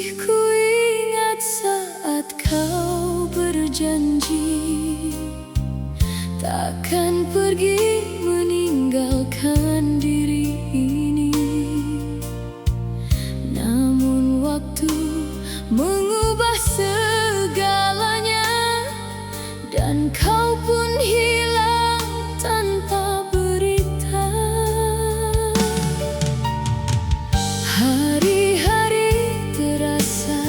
Masih ku ingat saat kau berjanji takkan pergi meninggalkan diri ini. Namun waktu mengubah segalanya, dan kau pun hilang tanpa berita. Hari-hari terasa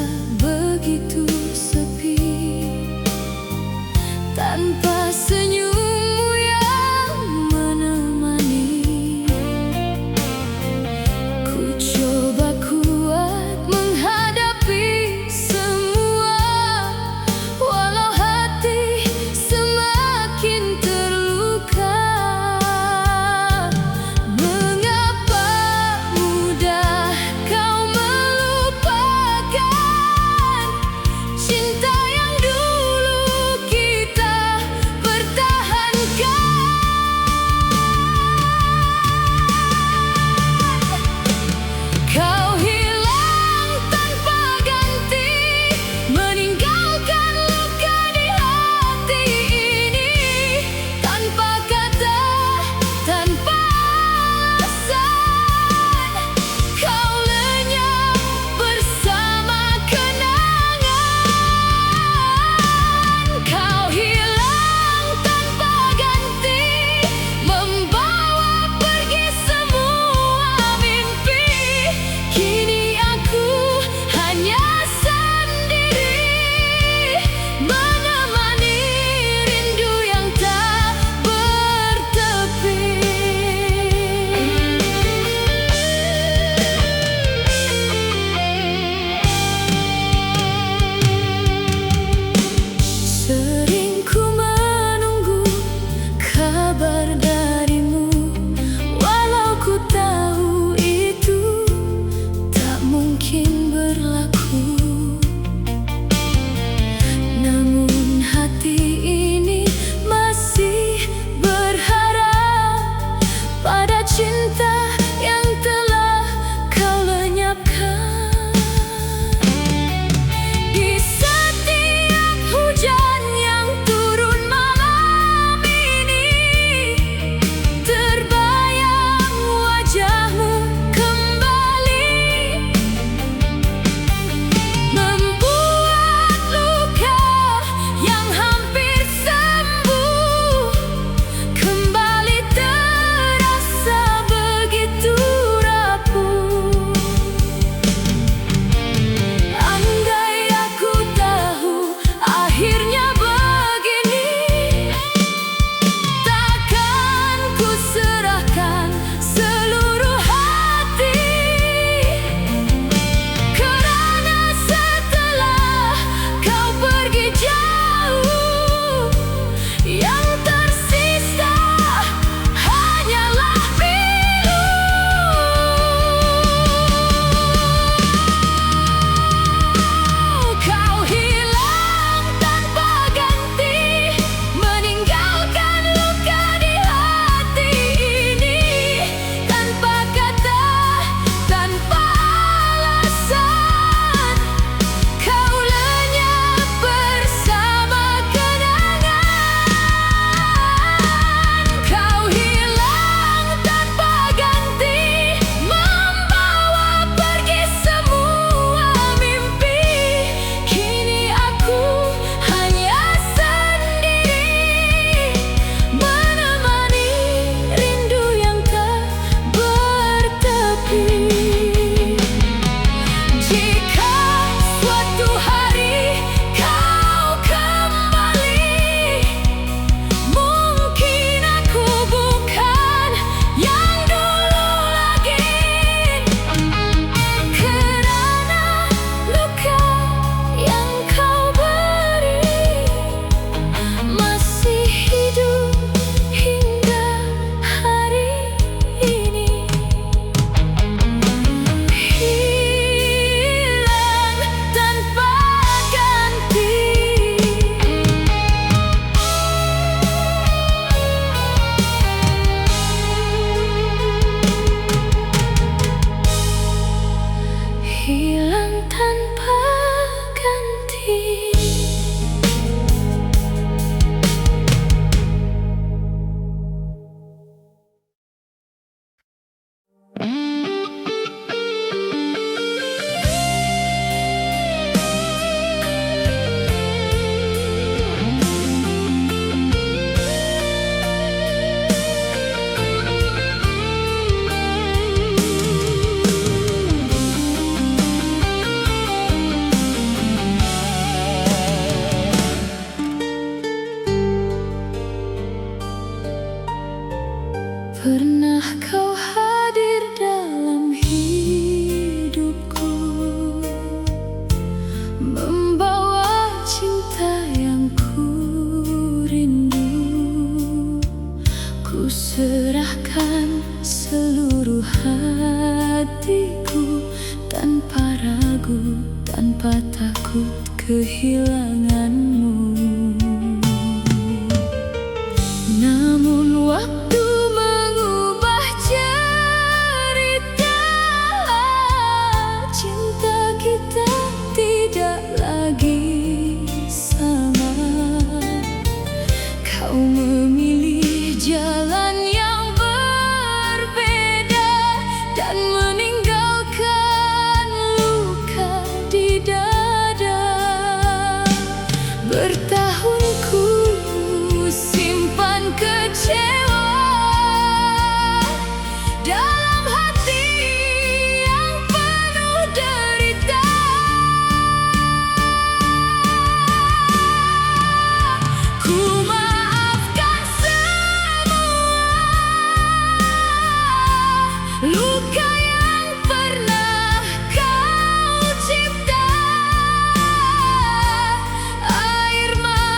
tanpa takut kehilanganmu. Namun waktu mengubah cerita, cinta kita tidak lagi sama. Kau memilih jalan yang berbeda dan meninggalkan luka di dada. Bertahun ku simpan kecewa dalam hati yang penuh derita. Ku maafkan semua luka yang pernah kau cipta. Air mata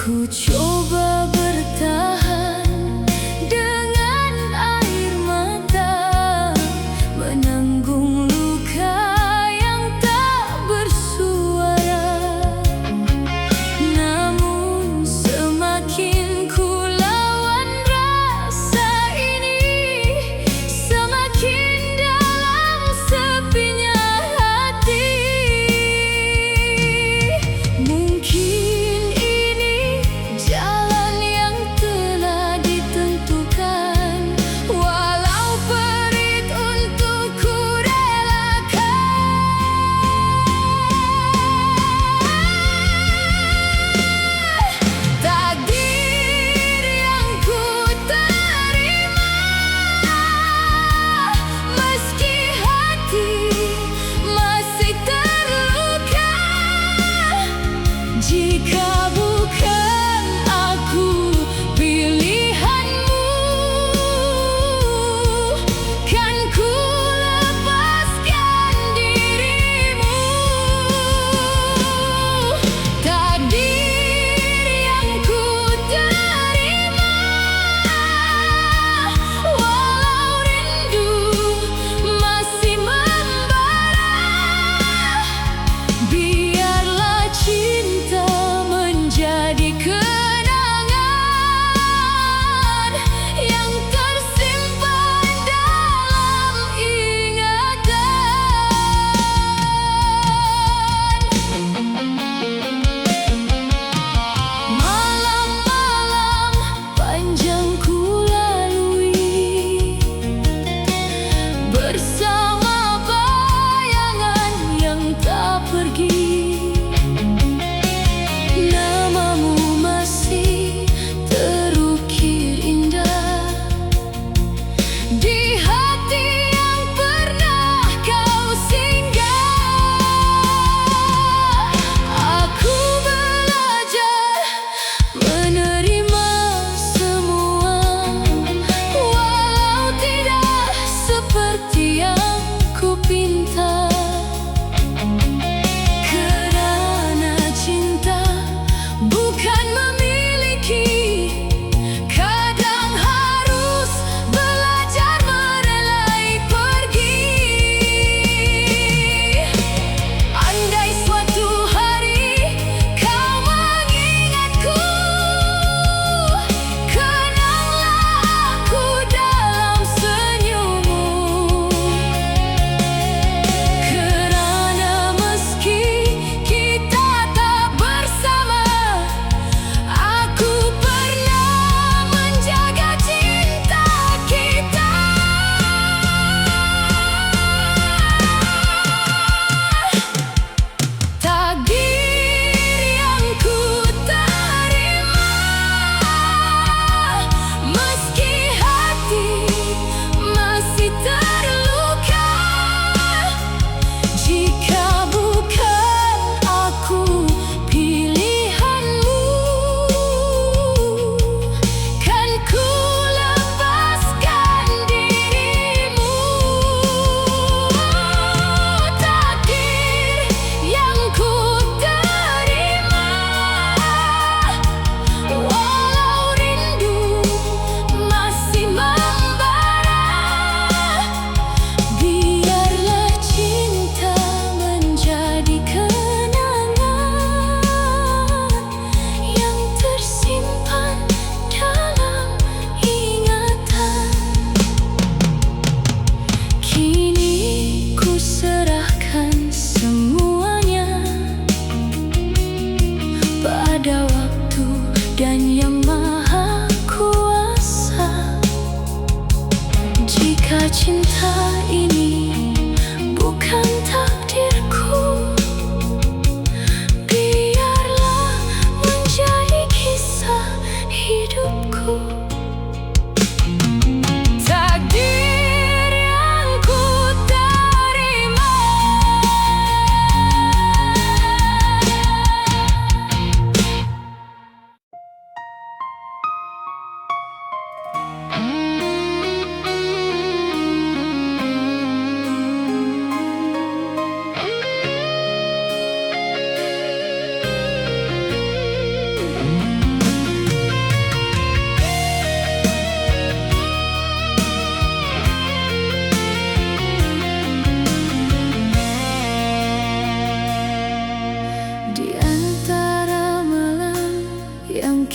Ku coba bertahan dengan air mata, menanggung luka yang tak bersuara. Namun semakin ku lawan rasa ini, semakin dalam sepinya hati. Mungkin ini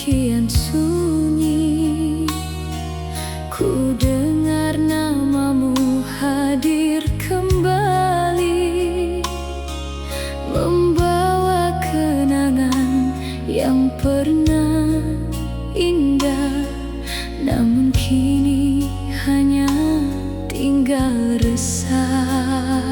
kian sunyi, ku dengar namamu hadir kembali, membawa kenangan yang pernah indah, namun kini hanya tinggal resah.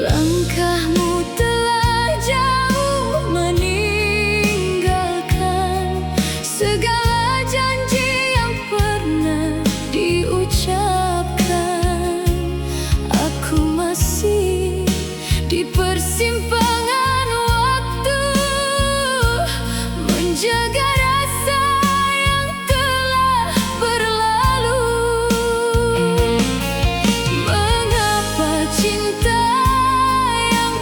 Langkahmu telah jauh meninggalkan segala janji yang pernah diucapkan. Aku masih di persimpangan waktu, menjaga rasa yang telah berlalu. Mengapa cinta yang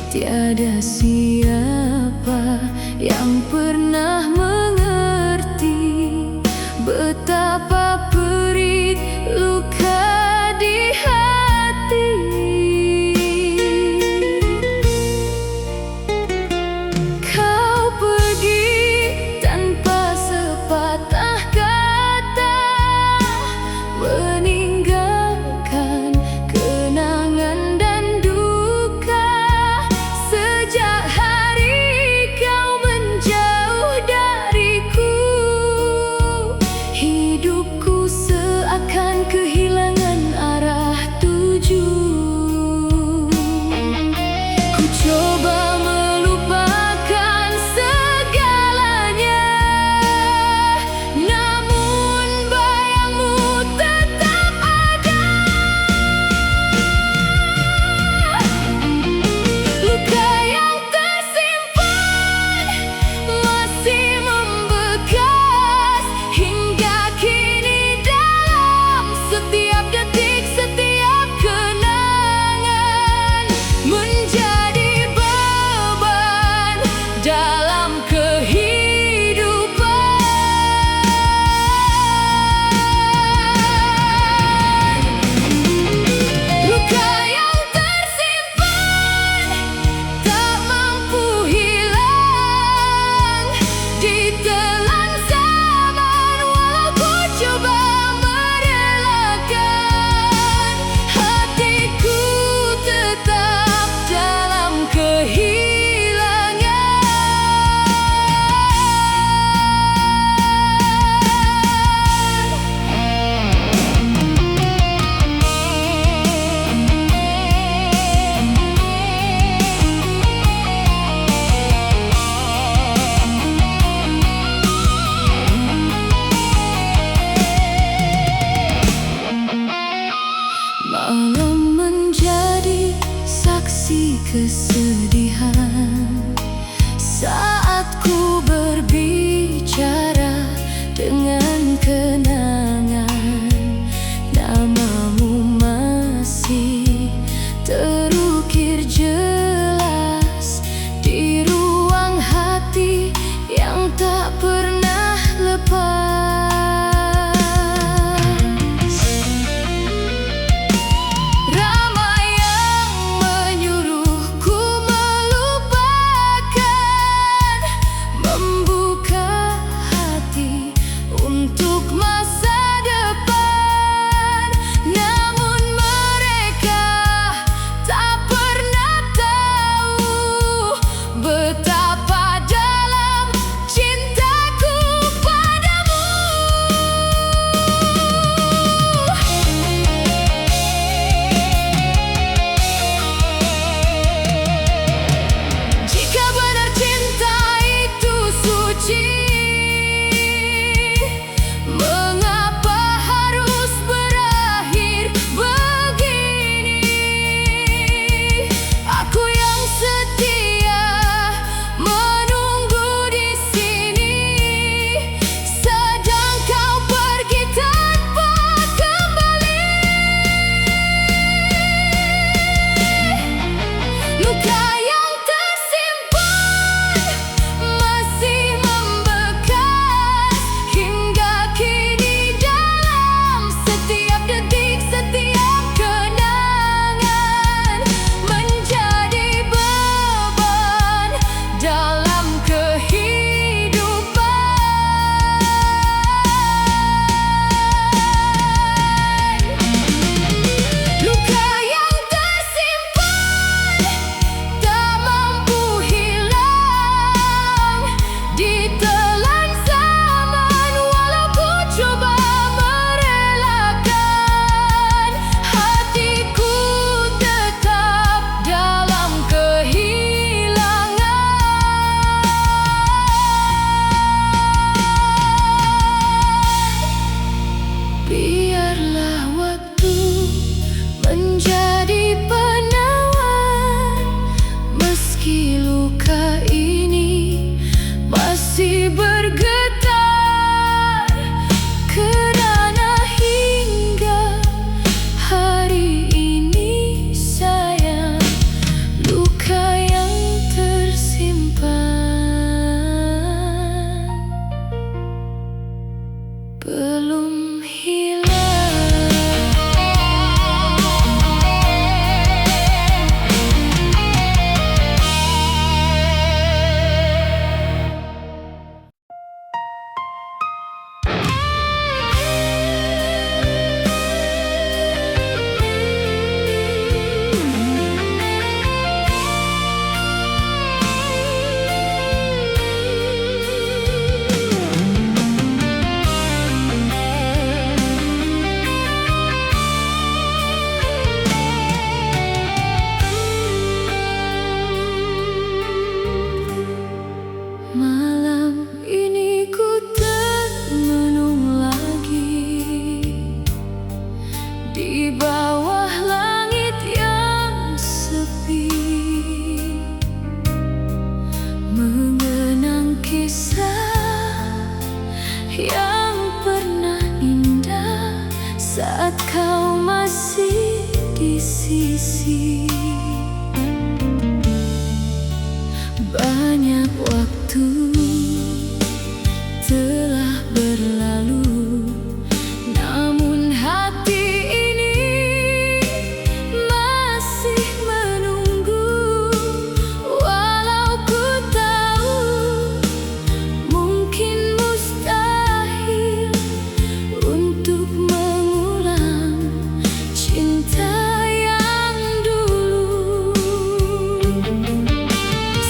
Tiada siapa yang pernah mengerti betapa perih luka di hati. Kau pergi tanpa sepatah kata, meninggalkan kenangan dan duka. Sejak hari kau menjauh dariku, hidupku seakan kehilangan arah tuju. Ku coba melupakan segalanya, namun bayangmu tetap ada. Luka yang tersimpan masih membekas hingga kini dalam setiap detik, setiap kenangan menjadi beban dalam kehidupan. Luka yang tersimpan tak mampu hilang, ditelan zaman walau ku coba merelakan. Hatiku tetap dalam kehilangan. Malam menjadi saksi kesedihan saat ku berbicara dengan kenangan. Namamu masih terukir jelas di ruang hati yang tak pernah lepas. Ramai yang menyuruhku melupakan, membuka hati untuk masa depan. Namun mereka tak pernah tahu betapa dalam cintaku padamu. Jika benar cinta itu suci, mengapa harus berakhir begini? Aku yang setia menunggu di sini, sedang kau pergi tanpa kembali. Luka yang tersimpan masih membekas hingga kini dalam setiap detik, setiap kenangan menjadi beban dalam kehidupan. Luka yang tersimpan tak mampu hilang, ditelan zaman walau ku coba merelakan. Hatiku tetap dalam kehilangan. Biarlah waktu menjadi penawar, meski luka ini masih bergetar. Kerana hingga hari ini sayang, luka yang hati. Banyak waktu telah berlalu, namun hati ini masih menunggu. Walau ku tahu mungkin mustahil untuk mengulang cinta yang dulu.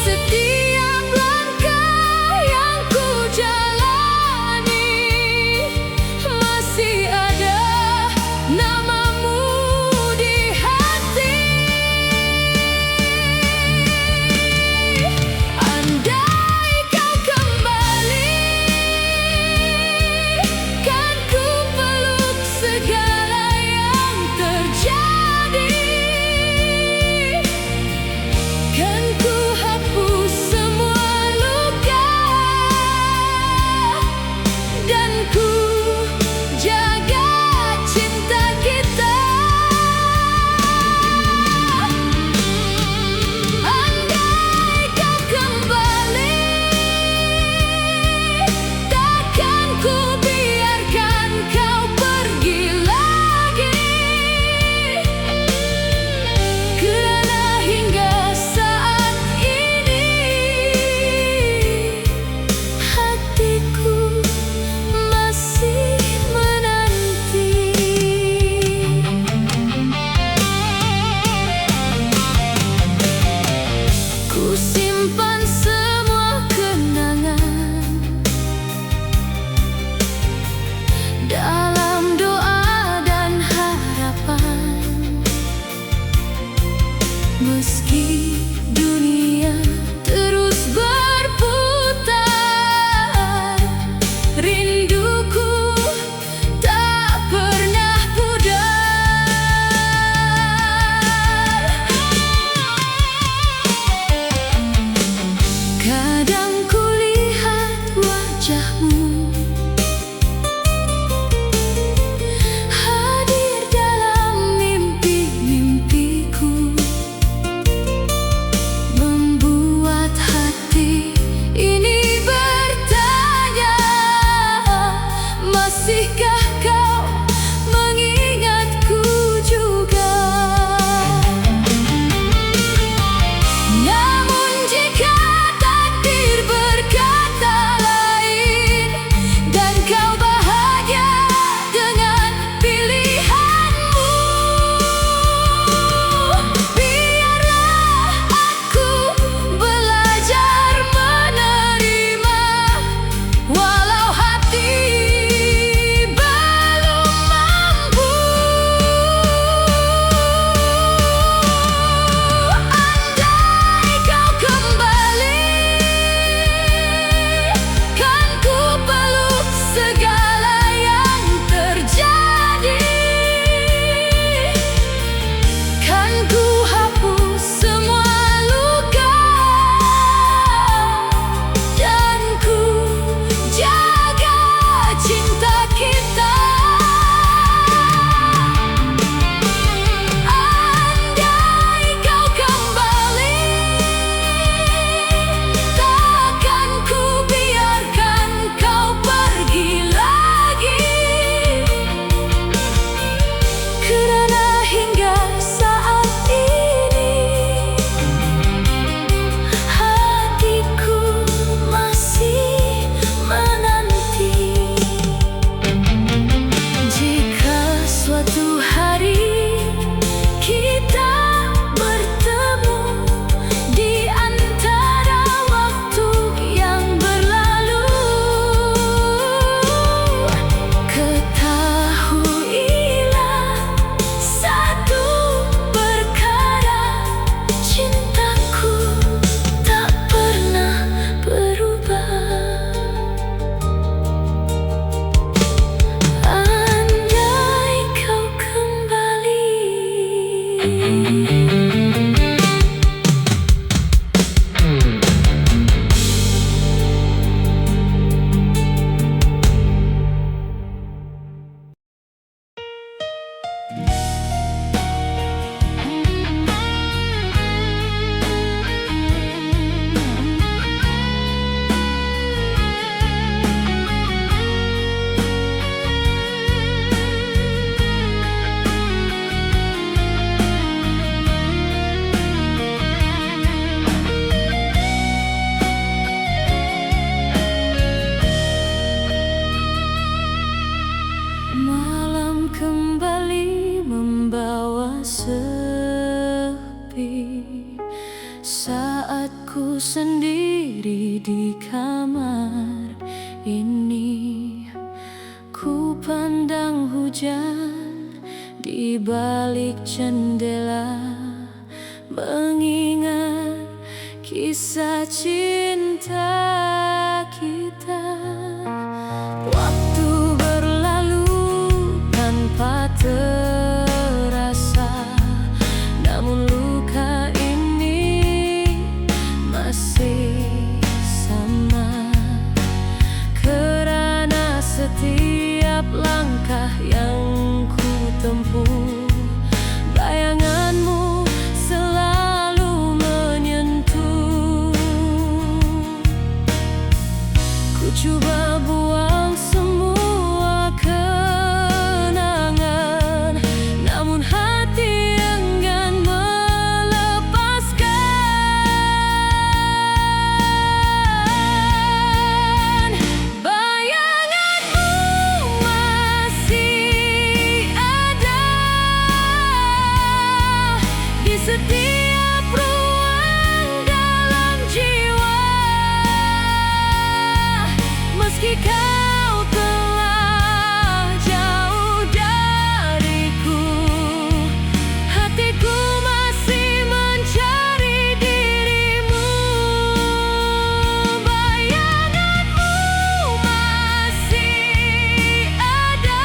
Setiap langkah yang ku jalani Saat ku sendiri di kamar ini, ku pandang hujan di balik jendela, mengingat kisah cinta kita. Waktu berlalu tanpa terasa, namun luka ini masih sama. Karena setiap langkah yang ku tempuh, bayanganmu selalu menyentuh. Ku coba buang semua kenangan, namun hati enggan melepaskan. Bayanganmu masih ada di setiap ruang dalam jiwa. Meski kau telah jauh dariku, hatiku masih mencari dirimu. Bayanganmu masih ada,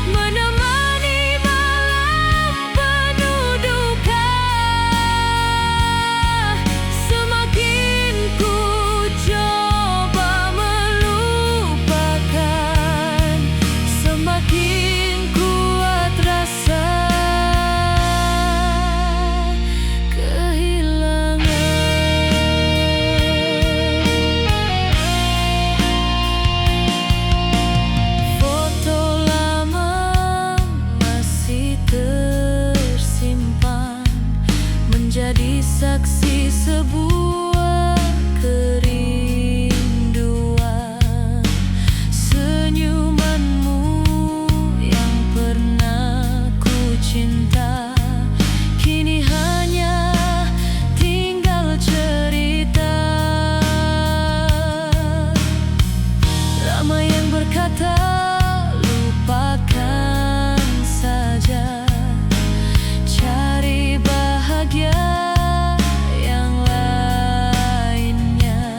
menemani malam penuh duka. Semakin ku coba melupakan, semakin kuat rasa kehilangan. Foto lama masih tersimpan, menjadi saksi sebuah kerinduan. Senyumanmu yang pernah ku cinta, kini hanya tinggal cerita. Ramai yang berkata lupakan saja, cari bahagia yang lainnya.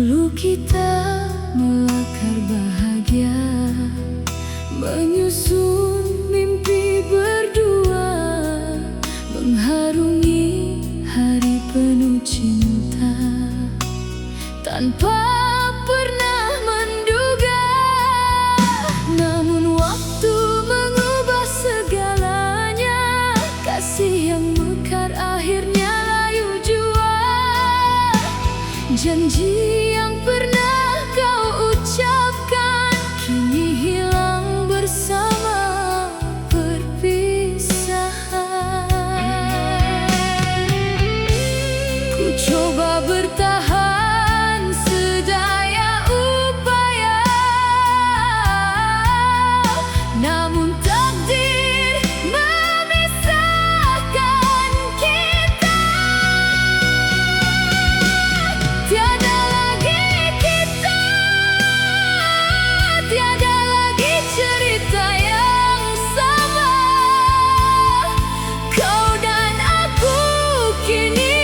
Dulu kita melakar bahagia, menyusun mimpi berdua, mengharungi hari penuh cinta, tanpa pernah menduga. Namun waktu mengubah segalanya, kasih yang mekar akhirnya layu jua. Janji yang pernah kau ucapkan kini hilang bersama perpisahan. Ku coba bertahan sedaya upaya, namun takdir memisahkan kita. Tiada lagi kita, tiada lagi cerita yang sama. Kau dan aku kini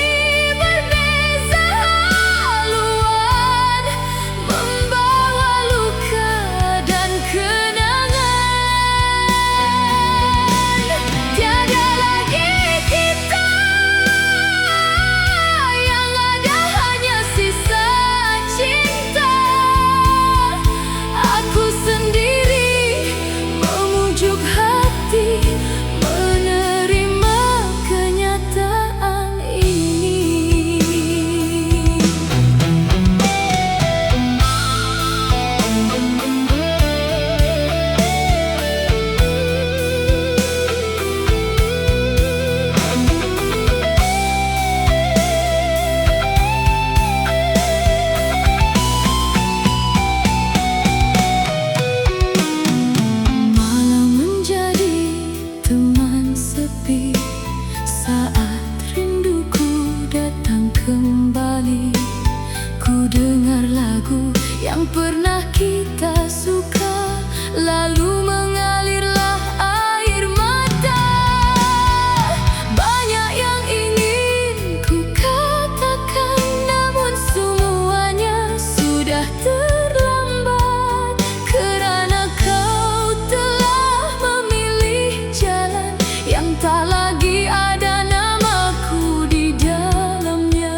berbeza haluan, membawa luka dan kenangan. Tiada lagi kita, yang ada hanya sisa cinta. Aku sendiri memujuk hati, menerima kenyataan ini. Malam menjadi teman sepi saat rinduku datang kembali. Ku dengar lagu yang pernah kita suka, lalu mengalirlah air mata. Banyak yang ingin ku katakan, namun semuanya sudah terlambat, karena kau telah memilih jalan yang tak lagi ada namaku di dalamnya.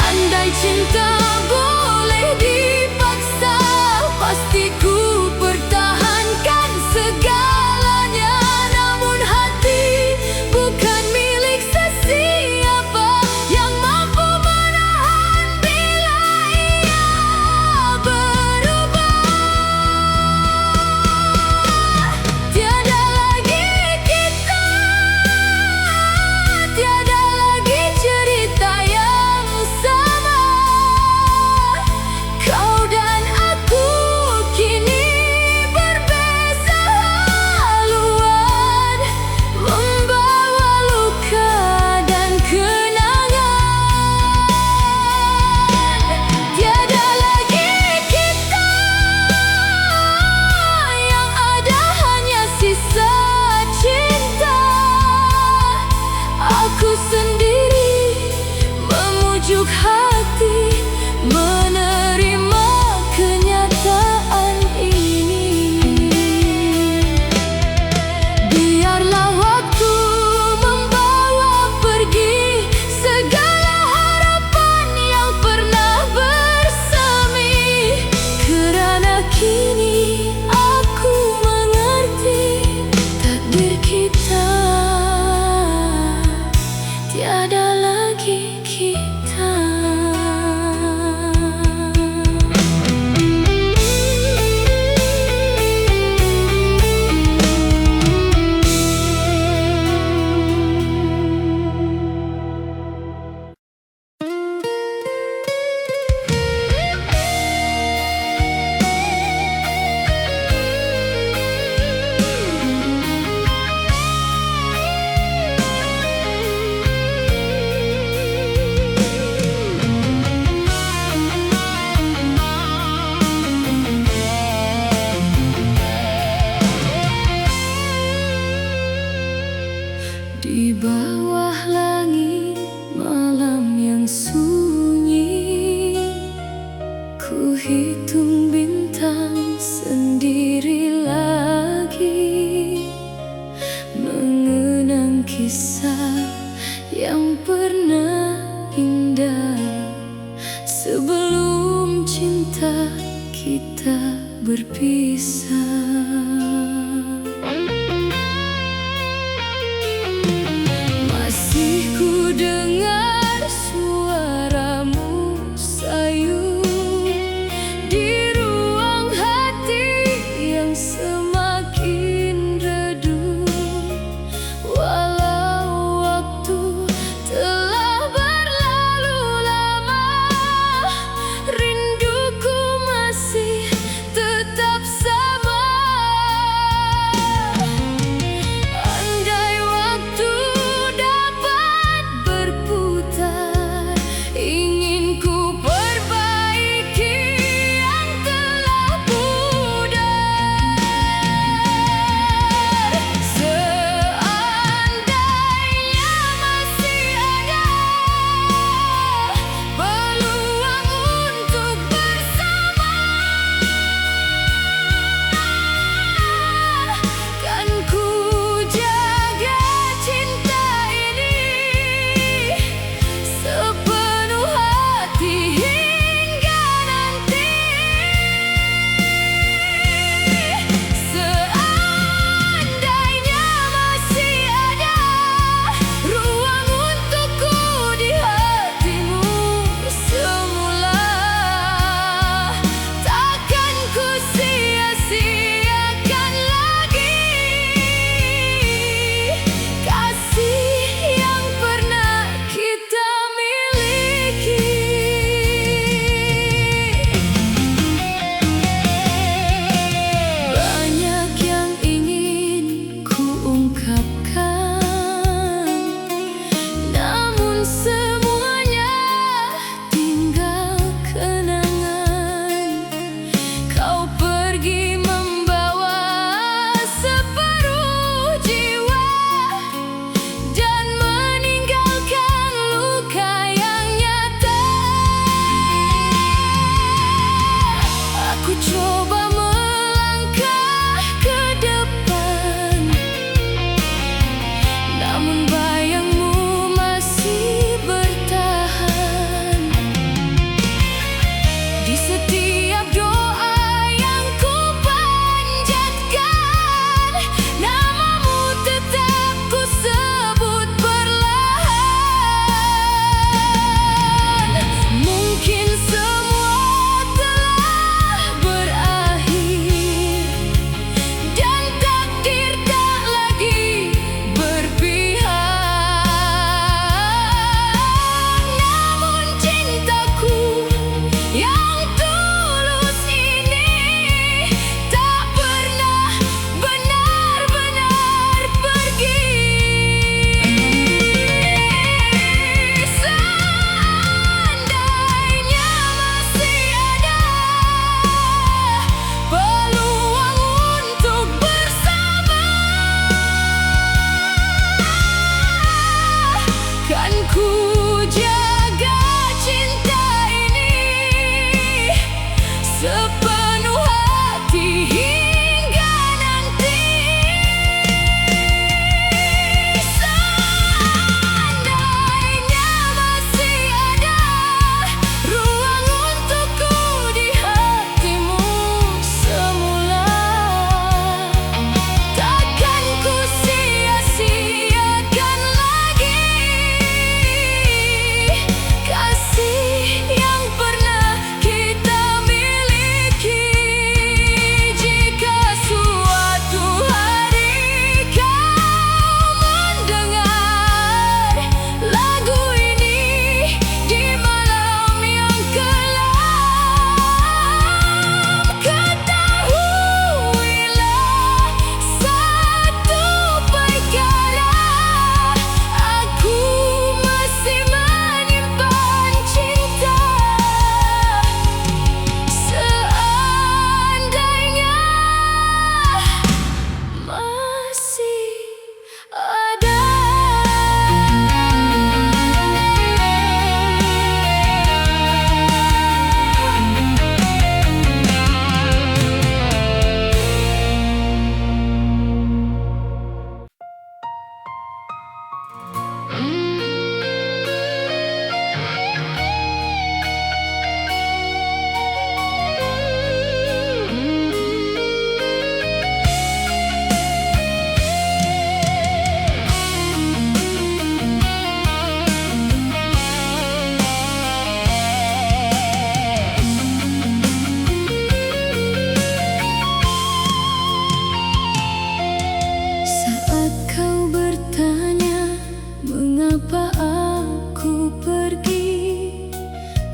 Andai cinta boleh dipaksa, pasti ku pertahankan segalanya. Namun hati bukan milik sesiapa yang mampu menahan bila ia berubah. Tiada lagi kita, tiada lagi cerita yang sama. sebelum cinta kita berpisah. Masih ku dengar suaramu sayu di ruang hati yang semakin redup. Walau waktu telah berlalu lama, rinduku masih tetap sama.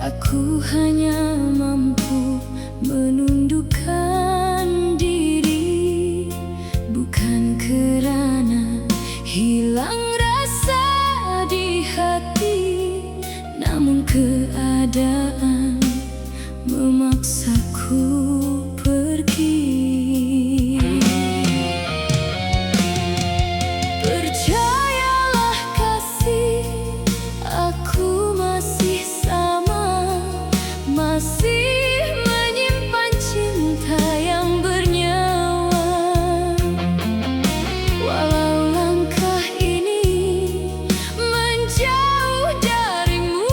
Aku hanya mampu menundukkan diri, bukan kerana hilang rasa di hati, namun keadaan memaksaku pergi. Percayalah kasih, aku masih sama, masih menyimpan cinta yang bernyawa. Walau langkah ini menjauh darimu,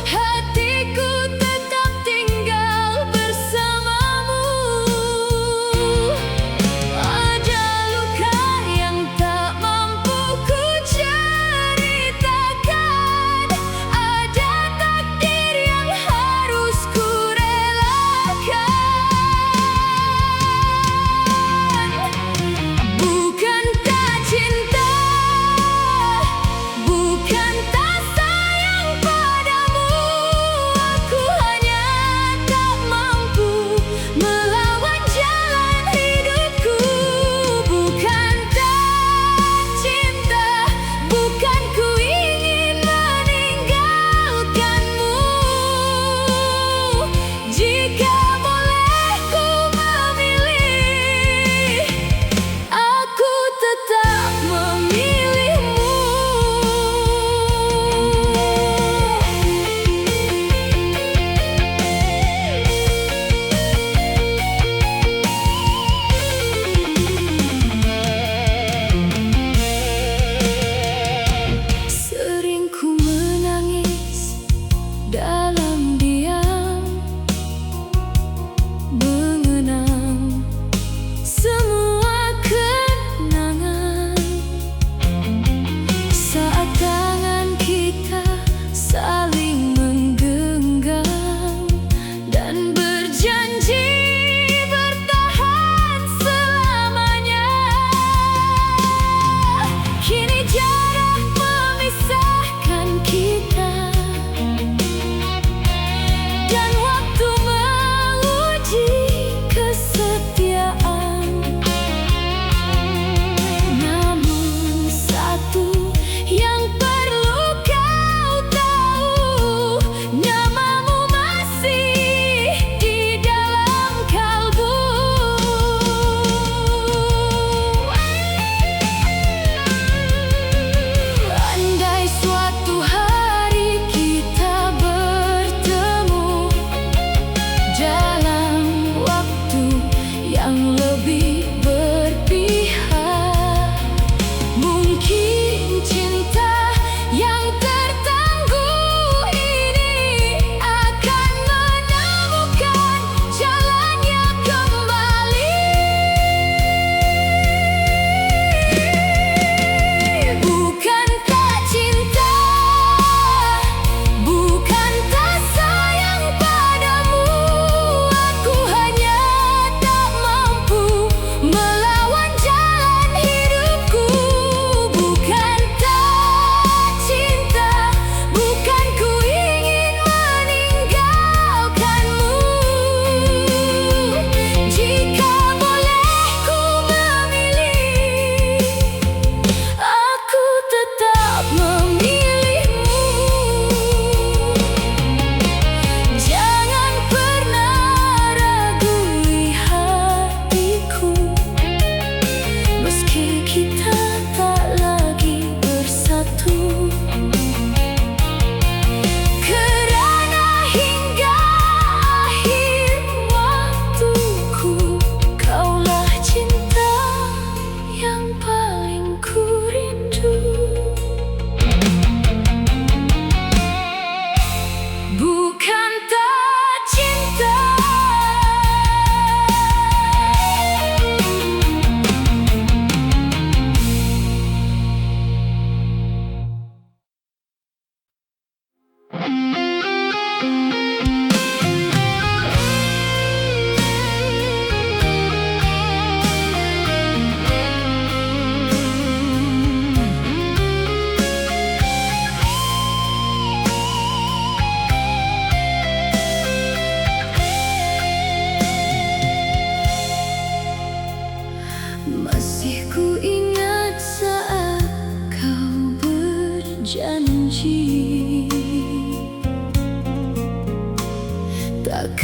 hatiku tetap tinggal bersamamu.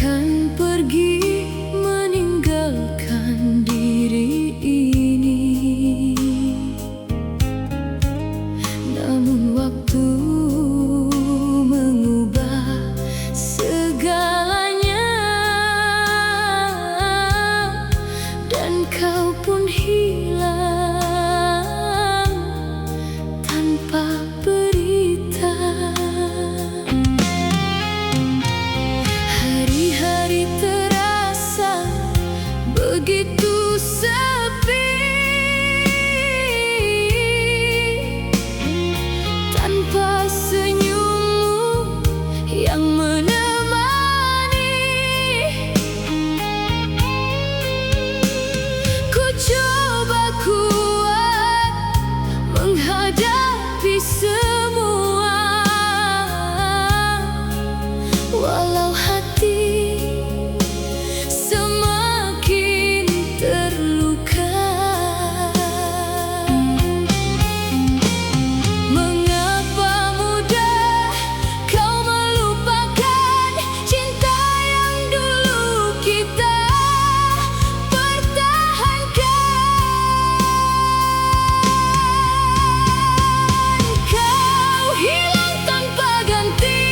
akan pergi meninggalkan diri ini. Namun waktu mengubah segalanya, dan kau pun hilang tanpa berita. Hari-hari terasa begitu sepi, tanpa senyummu yang menemani. Ku coba kuat menghadapi semua, walau hati semakin terluka. Mengapa mudah kau melupakan cinta yang dulu kita pertahankan? Kau hilang tanpa ganti,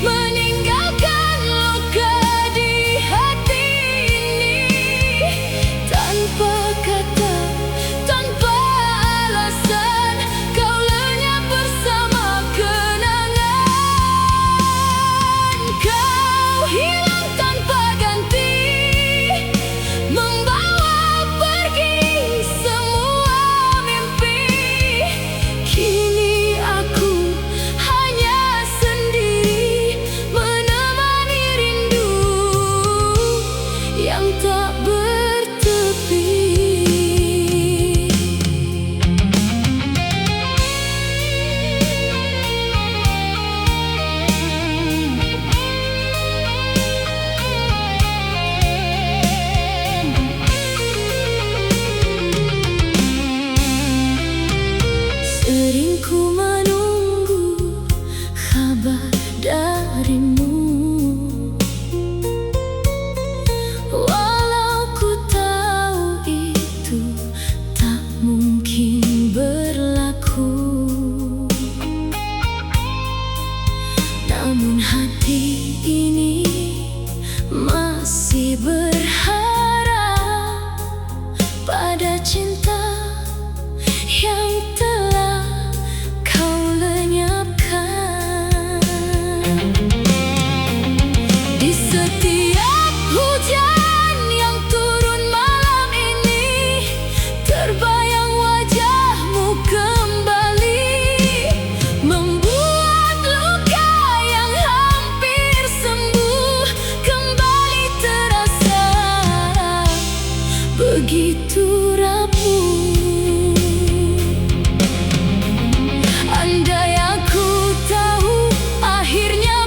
meninggalkan luka di hati ini. Tanpa kata, tanpa alasan, kau lenyap bersama kenangan. Kau hilang tanpa ganti, membawa pergi semua mimpi. Kini aku hanya sendiri, menemani rindu yang tak bertepi. Sering ku menunggu kabar darimu, walau ku tahu itu tak mungkin berlaku. Namun hati ini masih berharap pada cinta yang telah kau lenyapkan. Di setiap hujan yang turun malam ini, terbayang wajahmu kembali, membuat luka yang hampir sembuh kembali terasa begitu rapuh. Andai aku tahu akhirnya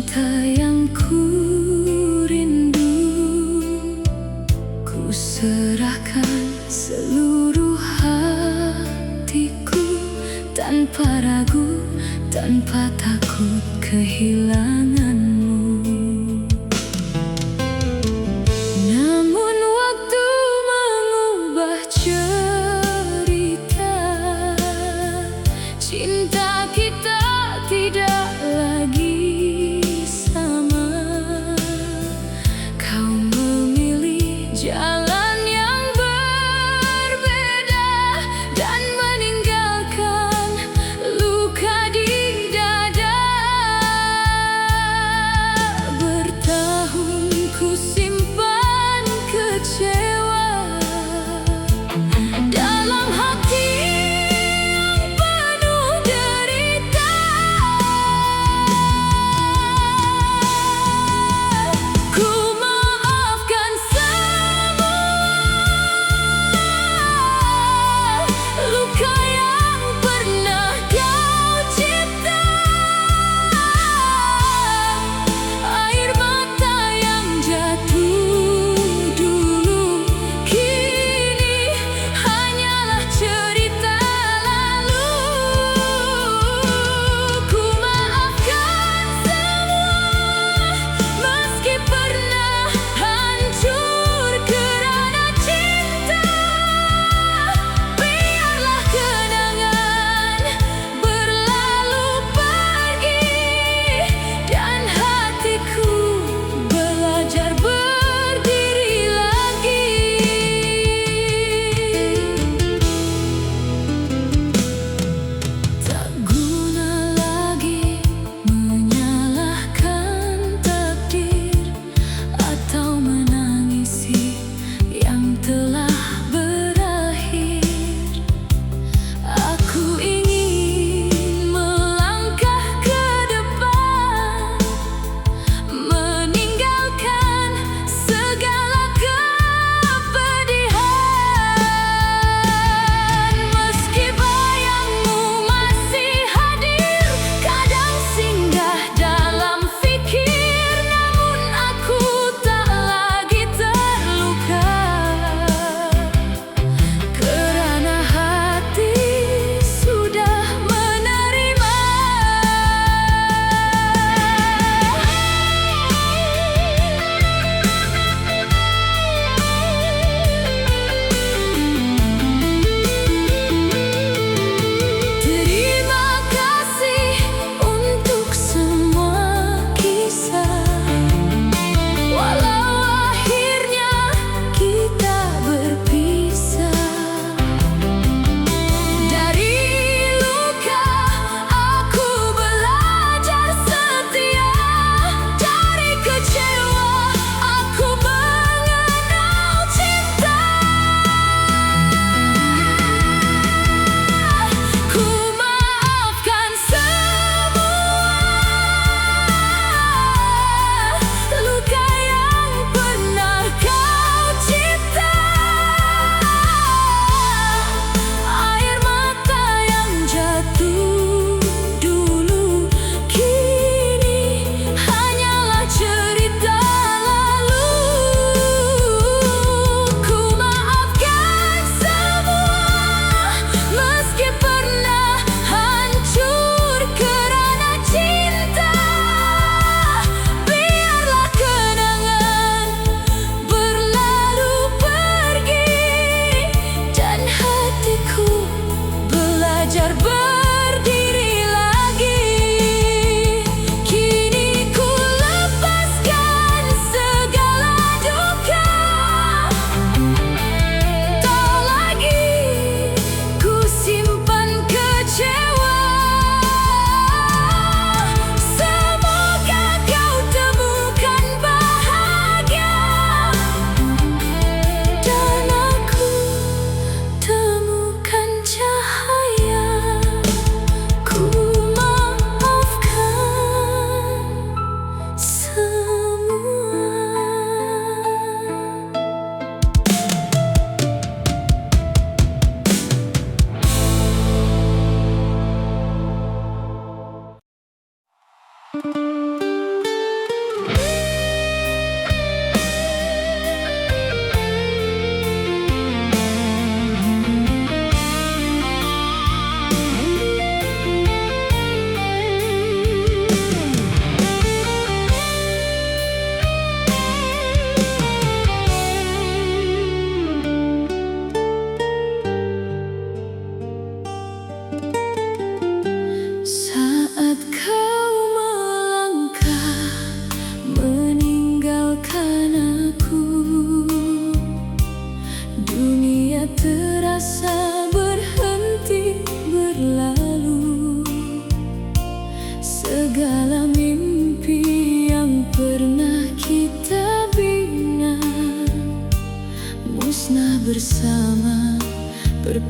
cinta yang ku rindu, ku serahkan seluruh hatiku, tanpa ragu, tanpa takut kehilanganmu. Namun waktu mengubah cerita, cinta kita tidak lagi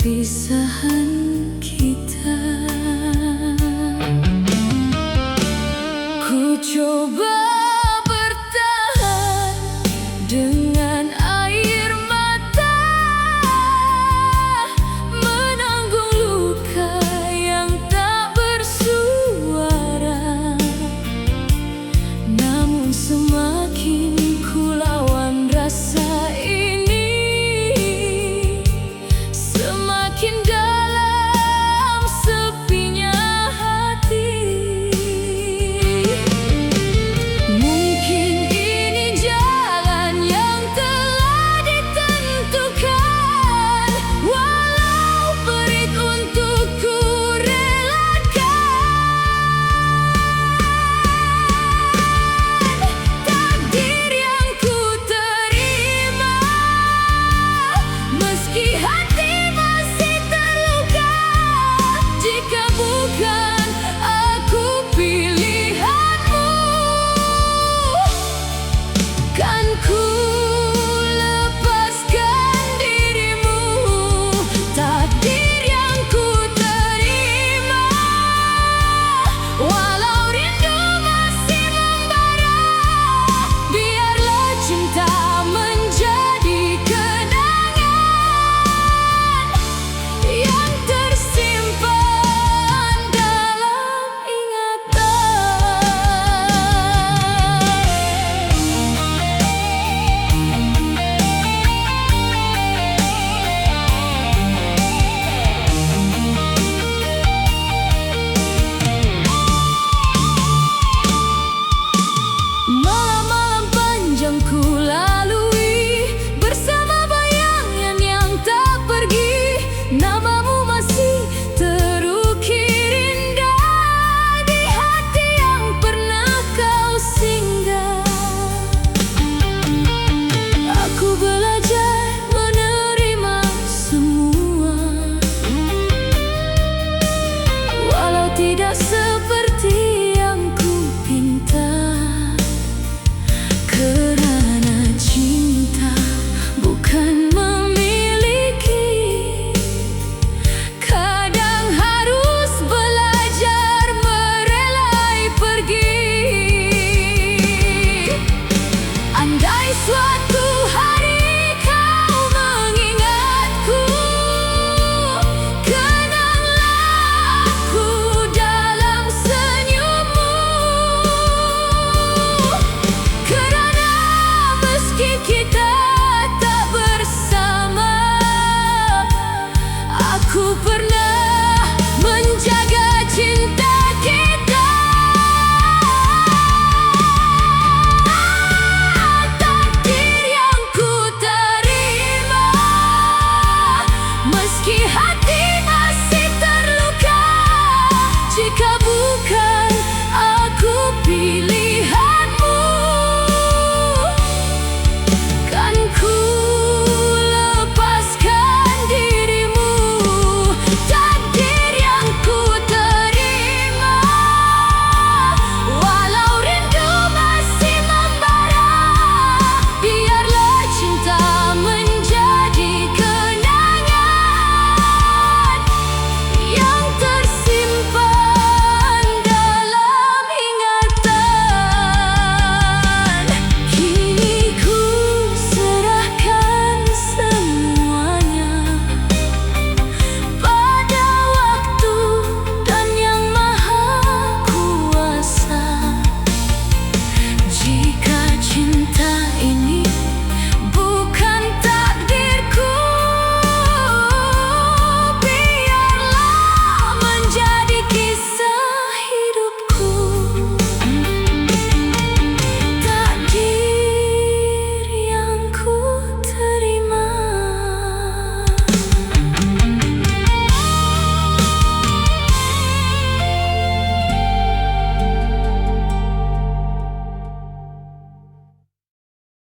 perpisahan kita. Ku coba bertahan dengan air mata, menanggung luka yang tak bersuara. Namun semakin ku lawan rasa